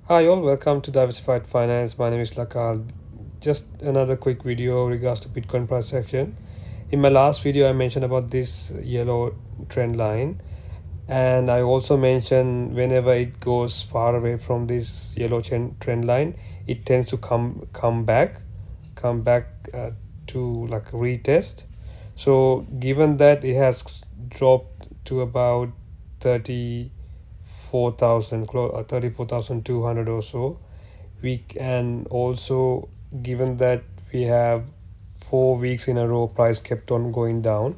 Hi all, welcome to Diversified Finance. My name is Lakal. Just another quick video regards to Bitcoin price action. In my last video, I mentioned about this yellow trend line, and I also mentioned whenever it goes far away from this yellow trend line, it tends to come back to like retest. So given that it has dropped to about 34,000 34,200 or so, we can also, given that we have 4 weeks in a row price kept on going down,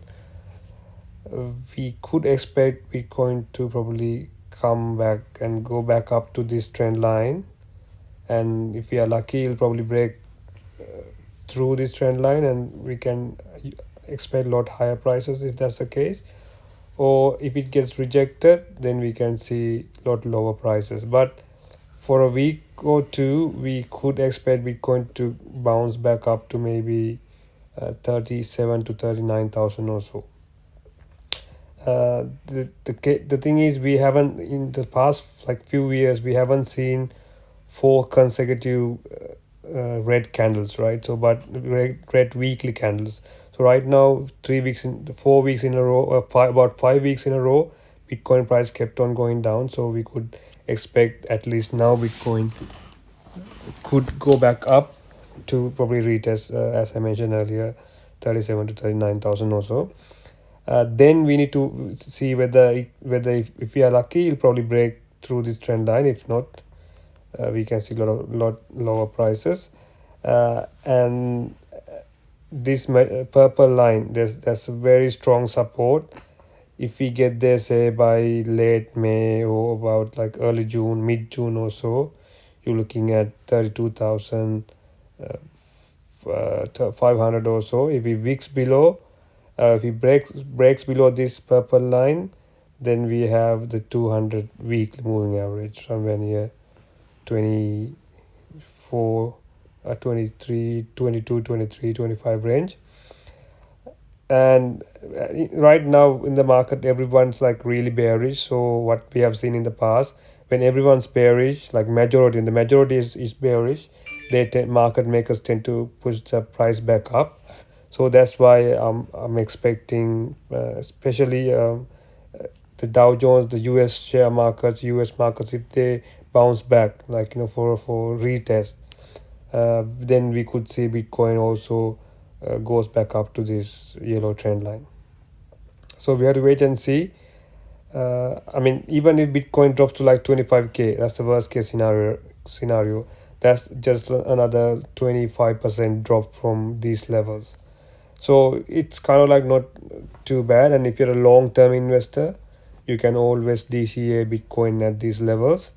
we could expect Bitcoin to probably come back and go back up to this trend line, and if we are lucky it'll probably break through this trend line and we can expect a lot higher prices if that's the case. Or if it gets rejected, then we can see a lot lower prices. But for a week or two, we could expect Bitcoin to bounce back up to maybe 37 to 39,000 or so. The thing is, we haven't, in the past like few years, we haven't seen 4 consecutive red candles, right? So but red weekly candles. So right now 4 weeks in a row, about 5 weeks in a row, Bitcoin price kept on going down. So we could expect at least now Bitcoin could go back up to probably retest, as I mentioned earlier, 37 to 39,000 or so. Then we need to see whether if we are lucky, it'll probably break through this trend line. If not, we can see a lot lower prices. And this purple line, there's a very strong support. If we get there, say by late May or about like early June, mid June or so, you're looking at 32,500 or so. If we wicks below, if he breaks below this purple line, then we have the 200 weekly moving average somewhere near 24, 23, 22, 23, 25 range. And right now in the market, everyone's like really bearish. So what we have seen in the past, when everyone's bearish, like the majority is bearish, market makers tend to push the price back up. So that's why I'm expecting, especially the Dow Jones, the US US markets, if they bounce back, like for retest, then we could see Bitcoin also goes back up to this yellow trend line. So we have to wait and see. I mean, even if Bitcoin drops to like 25K, that's the worst case scenario. That's just another 25% drop from these levels. So it's kind of like not too bad. And if you're a long-term investor, you can always DCA Bitcoin at these levels.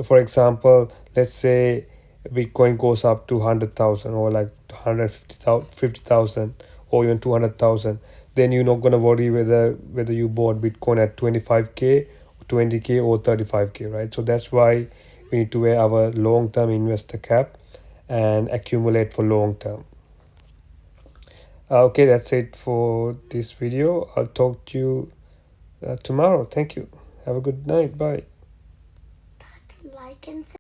For example, let's say Bitcoin goes up to 100,000 or like 150,000 or even 200,000, then you're not going to worry whether you bought Bitcoin at 25K, 20K or 35K, right? So that's why we need to wear our long-term investor cap and accumulate for long term. Okay, that's it for this video. I'll talk to you tomorrow. Thank you. Have a good night. Bye. Like and